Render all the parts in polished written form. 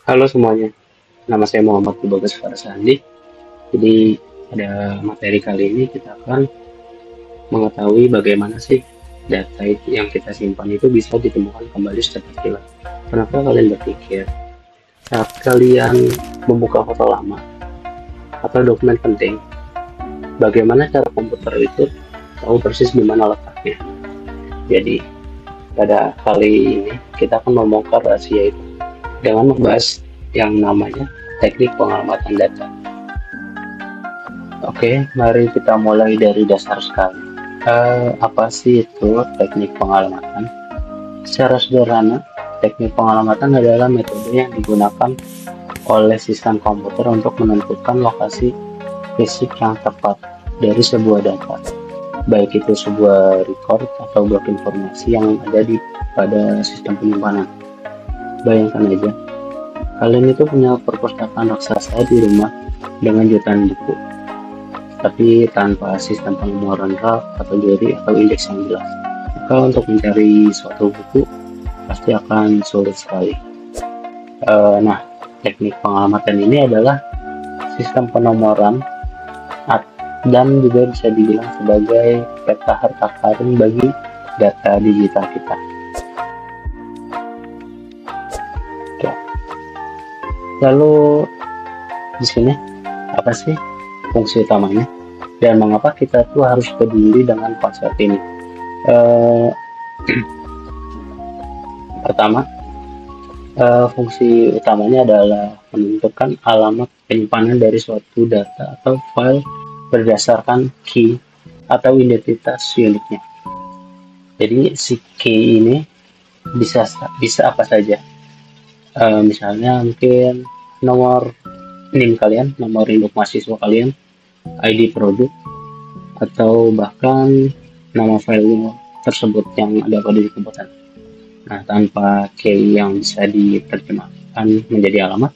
Halo semuanya, nama saya Muhammad Bagas Farasandi. Jadi pada materi kali ini kita akan mengetahui bagaimana sih data yang kita simpan itu bisa ditemukan kembali secepat kilat. Kenapa kalian berpikir saat kalian membuka foto lama atau dokumen penting, bagaimana cara komputer itu tahu persis di mana letaknya? Jadi pada kali ini kita akan membongkar rahasia itu dengan membahas yang namanya teknik pengamatan data. Oke, mari kita mulai dari dasar sekali. Apa sih itu teknik pengamatan? Secara sederhana, teknik pengamatan adalah metode yang digunakan oleh sistem komputer untuk menentukan lokasi fisik yang tepat dari sebuah data, baik itu sebuah record atau blok informasi yang ada pada sistem penyimpanan. Bayangkan aja, kalian itu punya perpustakaan raksasa di rumah dengan jutaan buku, tapi tanpa sistem penomoran rak, kategori, atau indeks yang jelas. Maka untuk mencari suatu buku pasti akan sulit sekali. Nah, teknik pengamatan ini adalah sistem penomoran dan juga bisa dibilang sebagai peta harta karun bagi data digital kita. Oke. Lalu di sini apa sih fungsi utamanya dan mengapa kita tuh harus peduli dengan konsep ini? Pertama, fungsi utamanya adalah menentukan alamat penyimpanan dari suatu data atau file berdasarkan key atau identitas uniknya. Jadi si key ini bisa apa saja. Misalnya mungkin nomor NIM kalian, nomor induk mahasiswa kalian, ID produk, atau bahkan nama file tersebut yang ada pada di komputer. Nah, tanpa key yang bisa diterjemahkan menjadi alamat,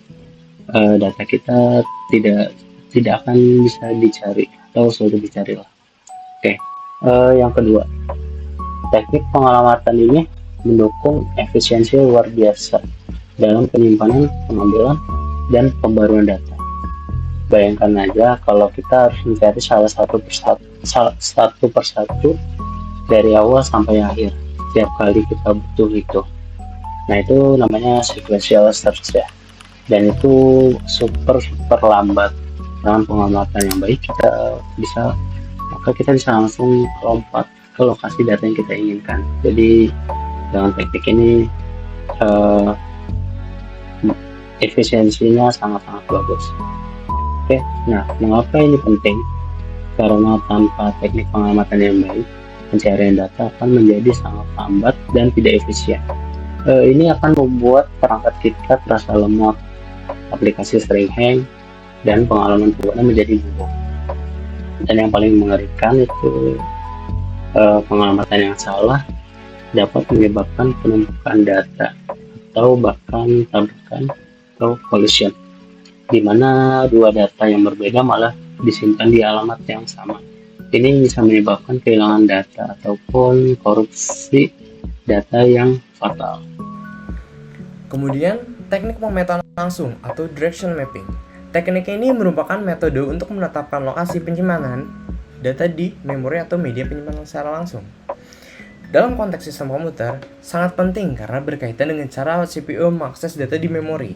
data kita tidak akan bisa dicari atau sulit dicari lah. Oke, yang kedua, teknik pengamatan ini mendukung efisiensi luar biasa dalam penyimpanan, pengambilan, dan pembaruan data. Bayangkan aja kalau kita harus mencari satu persatu dari awal sampai akhir setiap kali kita butuh itu. Nah, itu namanya sequential search ya, dan itu super lambat. Dengan pengamatan yang baik maka kita bisa langsung lompat ke lokasi data yang kita inginkan. Jadi dengan teknik ini efisiensinya sangat bagus. Oke, nah mengapa ini penting? Karena tanpa teknik pengamatan yang baik, pencarian data akan menjadi sangat lambat dan tidak efisien. Ini akan membuat perangkat kita terasa lemot, aplikasi sering hang, dan pengalaman pengguna menjadi buruk. Dan yang paling mengerikan itu pengamatan yang salah dapat menyebabkan penumpukan data atau bahkan tabrakan atau collision, di mana dua data yang berbeda malah disimpan di alamat yang sama. Ini bisa menyebabkan kehilangan data ataupun korupsi data yang fatal. Kemudian, teknik pemetaan langsung atau direction mapping. Teknik ini merupakan metode untuk menetapkan lokasi penyimpanan data di memori atau media penyimpanan secara langsung. Dalam konteks sistem komputer, sangat penting karena berkaitan dengan cara CPU mengakses data di memori.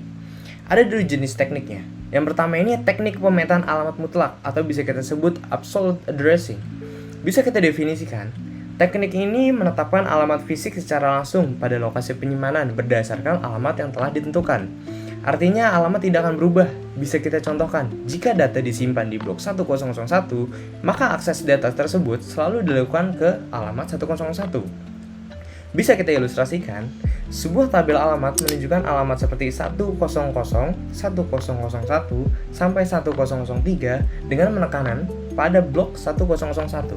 Ada dua jenis tekniknya. Yang pertama ini teknik pemetaan alamat mutlak atau bisa kita sebut absolute addressing. Bisa kita definisikan, teknik ini menetapkan alamat fisik secara langsung pada lokasi penyimpanan berdasarkan alamat yang telah ditentukan. Artinya alamat tidak akan berubah. Bisa kita contohkan, jika data disimpan di blok 1001, maka akses data tersebut selalu dilakukan ke alamat 101. Bisa kita ilustrasikan, sebuah tabel alamat menunjukkan alamat seperti 100, 1001, sampai 1003 dengan penekanan pada blok 1001.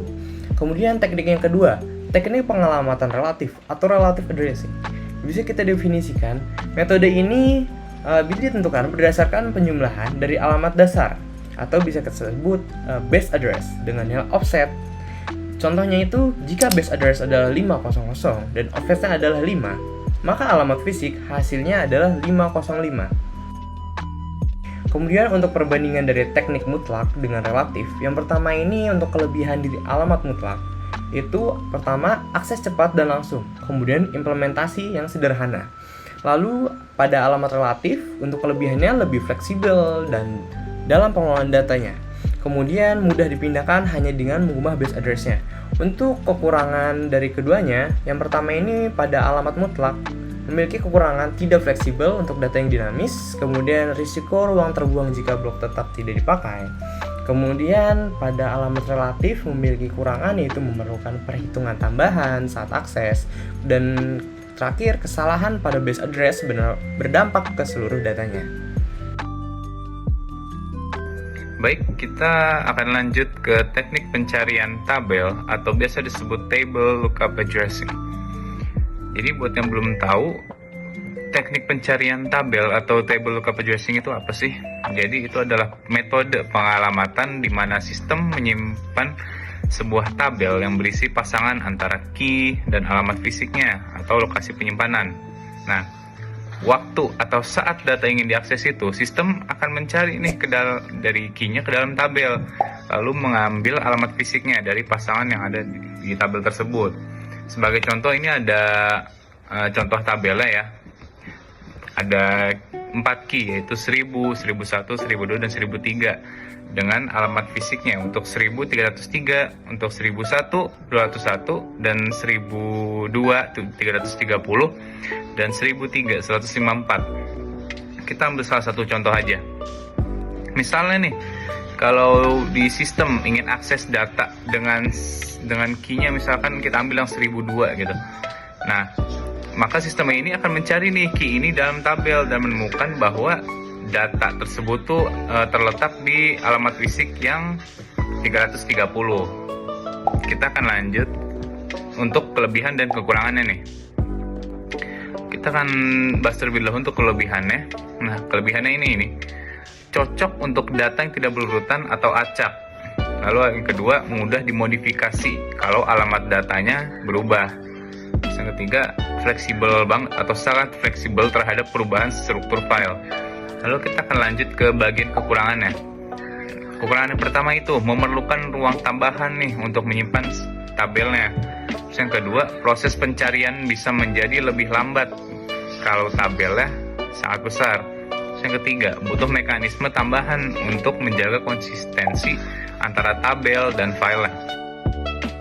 Kemudian teknik yang kedua, teknik pengalamatan relatif atau relative addressing. Bisa kita definisikan, metode ini bisa ditentukan berdasarkan penjumlahan dari alamat dasar atau bisa kita sebut base address dengan nilai offset. Contohnya itu, jika base address adalah 500 dan offsetnya adalah 5, maka alamat fisik hasilnya adalah 505. Kemudian untuk perbandingan dari teknik mutlak dengan relatif, yang pertama ini untuk kelebihan dari alamat mutlak. Itu pertama akses cepat dan langsung, kemudian implementasi yang sederhana. Lalu pada alamat relatif, untuk kelebihannya lebih fleksibel dan dalam pengelolaan datanya. Kemudian mudah dipindahkan hanya dengan mengubah base address-nya. Untuk kekurangan dari keduanya, yang pertama ini pada alamat mutlak memiliki kekurangan tidak fleksibel untuk data yang dinamis, kemudian risiko ruang terbuang jika blok tetap tidak dipakai. Kemudian pada alamat relatif memiliki kekurangan yaitu memerlukan perhitungan tambahan saat akses, dan terakhir kesalahan pada base address berdampak ke seluruh datanya. Baik, kita akan lanjut ke teknik pencarian tabel atau biasa disebut table lookup addressing. Jadi buat yang belum tahu, teknik pencarian tabel atau table lookup addressing itu apa sih? Jadi itu adalah metode pengalamatan di mana sistem menyimpan sebuah tabel yang berisi pasangan antara key dan alamat fisiknya atau lokasi penyimpanan. Nah, waktu atau saat data ingin diakses itu, sistem akan mencari nih dari key-nya ke dalam tabel, lalu mengambil alamat fisiknya dari pasangan yang ada di tabel tersebut. Sebagai contoh, ini ada contoh tabelnya ya. Ada 4 key, yaitu 1000, 1001, 1002, dan 1003 dengan alamat fisiknya. Untuk 1303, untuk 1001, 201, dan 1002, 330, dan 1003, 154. Kita ambil salah satu contoh aja. Misalnya nih, kalau di sistem ingin akses data dengan key-nya misalkan kita ambil yang 1002 gitu. Nah, maka sistem ini akan mencari nih key ini dalam tabel dan menemukan bahwa data tersebut tuh terletak di alamat fisik yang 330. Kita akan lanjut untuk kelebihan dan kekurangannya nih. Kita akan bahas terlebih dahulu untuk kelebihannya. Nah, kelebihannya ini cocok untuk data yang tidak berurutan atau acak. Lalu yang kedua, mudah dimodifikasi kalau alamat datanya berubah. Yang ketiga, fleksibel banget atau sangat fleksibel terhadap perubahan struktur file. Lalu kita akan lanjut ke bagian kekurangannya. Kekurangan yang pertama itu memerlukan ruang tambahan nih untuk menyimpan tabelnya. Yang kedua, proses pencarian bisa menjadi lebih lambat kalau tabelnya sangat besar. Yang ketiga, butuh mekanisme tambahan untuk menjaga konsistensi antara tabel dan file.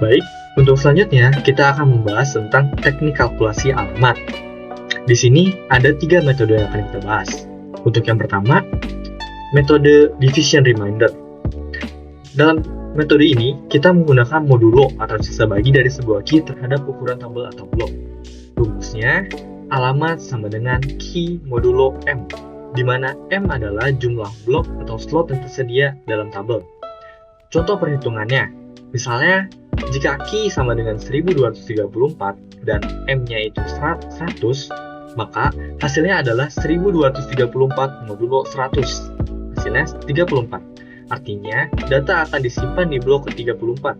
Baik, untuk selanjutnya kita akan membahas tentang teknik kalkulasi alamat. Di sini ada 3 metode yang akan kita bahas. Untuk yang pertama, metode division reminder. Dalam metode ini, kita menggunakan modulo atau sisa bagi dari sebuah key terhadap ukuran tabel atau blok. Rumusnya, alamat sama dengan key modulo M, di mana M adalah jumlah blok atau slot yang tersedia dalam tabel. Contoh perhitungannya, misalnya jika key sama dengan 1234 dan M-nya itu 100, maka hasilnya adalah 1234 modulo 100. Hasilnya 34. Artinya, data akan disimpan di blok ke-34.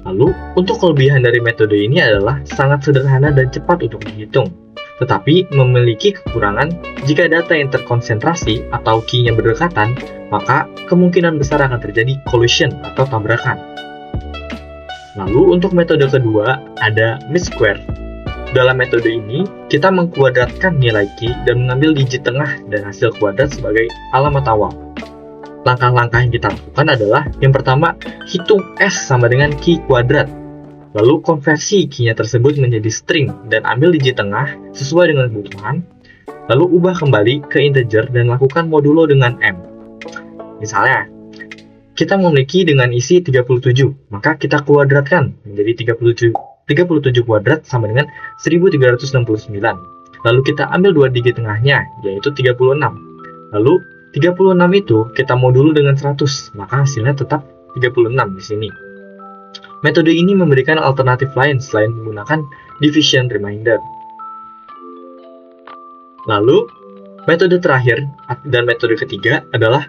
Lalu, untuk kelebihan dari metode ini adalah sangat sederhana dan cepat untuk dihitung. Tetapi memiliki kekurangan jika data yang terkonsentrasi atau key-nya berdekatan, maka kemungkinan besar akan terjadi collision atau tabrakan. Lalu untuk metode kedua ada mean square. Dalam metode ini, kita mengkuadratkan nilai key dan mengambil digit tengah dan hasil kuadrat sebagai alamat awal. Langkah-langkah yang kita lakukan adalah yang pertama, hitung S sama dengan key kuadrat. Lalu konversi key-nya tersebut menjadi string dan ambil digit tengah sesuai dengan kebutuhan. Lalu ubah kembali ke integer dan lakukan modulo dengan M. Misalnya, kita memiliki dengan isi 37, maka kita kuadratkan menjadi 37 kuadrat sama dengan 1369. Lalu kita ambil 2 digit tengahnya, yaitu 36. Lalu 36 itu kita modulo dengan 100, maka hasilnya tetap 36 di sini. Metode ini memberikan alternatif lain selain menggunakan division reminder. Lalu, metode terakhir dan metode ketiga adalah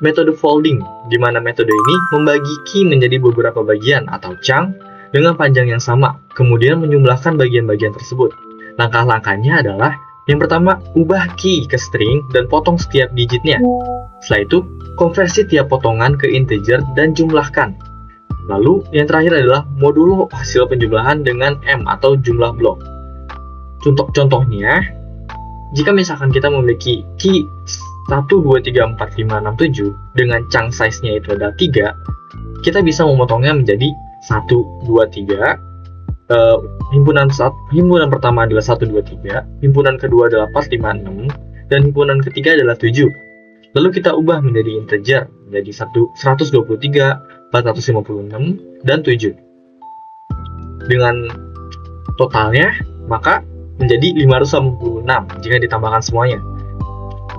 metode folding, di mana metode ini membagi key menjadi beberapa bagian atau chunk dengan panjang yang sama, kemudian menjumlahkan bagian-bagian tersebut. Langkah-langkahnya adalah Yang pertama, ubah key ke string dan potong setiap digitnya. Setelah itu, konversi tiap potongan ke integer dan jumlahkan. Lalu, yang terakhir adalah modulo hasil penjumlahan dengan M atau jumlah blok. Contohnya, jika misalkan kita memiliki key 1, 2, 3, 4, 5, 6, 7 dengan chunk size-nya itu ada 3, kita bisa memotongnya menjadi 1, 2, 3. Himpunan pertama adalah 1, 2, 3, himpunan kedua adalah 4, 5, 6, dan himpunan ketiga adalah 7. Lalu kita ubah menjadi integer, menjadi 123, 456, dan 7. Dengan totalnya, maka menjadi 586 jika ditambahkan semuanya.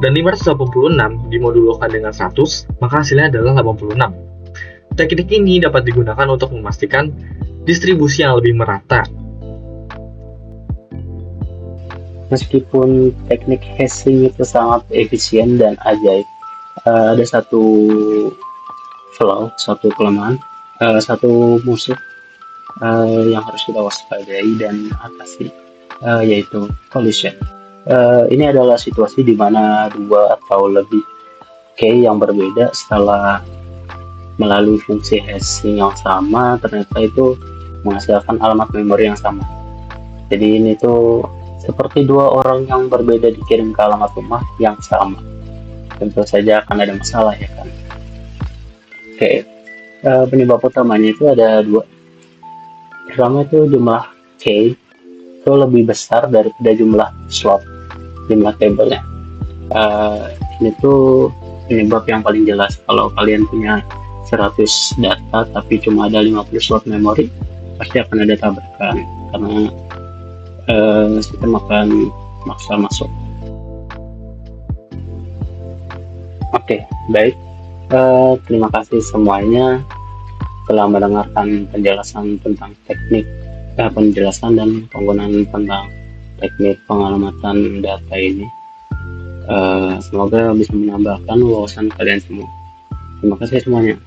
Dan 586 dimodulokan dengan 100, maka hasilnya adalah 86. Teknik ini dapat digunakan untuk memastikan distribusi yang lebih merata. Meskipun teknik hashing itu sangat efisien dan ajaib, ada satu flaw, satu kelemahan, satu musuh yang harus kita waspadai dan atasi, yaitu collision. Ini adalah situasi di mana dua atau lebih key yang berbeda setelah melalui fungsi hashing yang sama ternyata itu menghasilkan alamat memori yang sama. Jadi ini tuh seperti dua orang yang berbeda dikirim ke alamat rumah yang sama. Tentu saja akan ada masalah ya kan. Oke, penyebab utamanya itu ada dua. Pertama itu jumlah key itu lebih besar daripada jumlah slot, jumlah tabelnya. Ini tuh penyebab yang paling jelas. Kalau kalian punya 100 data tapi cuma ada 50 slot memori, pasti akan ada tabrakan karena sistem akan maksa masuk. Oke, baik. Terima kasih semuanya telah mendengarkan penjelasan tentang penjelasan dan penggunaan tentang teknik pengalamatan data ini. Semoga bisa menambahkan wawasan kalian semua. Terima kasih semuanya.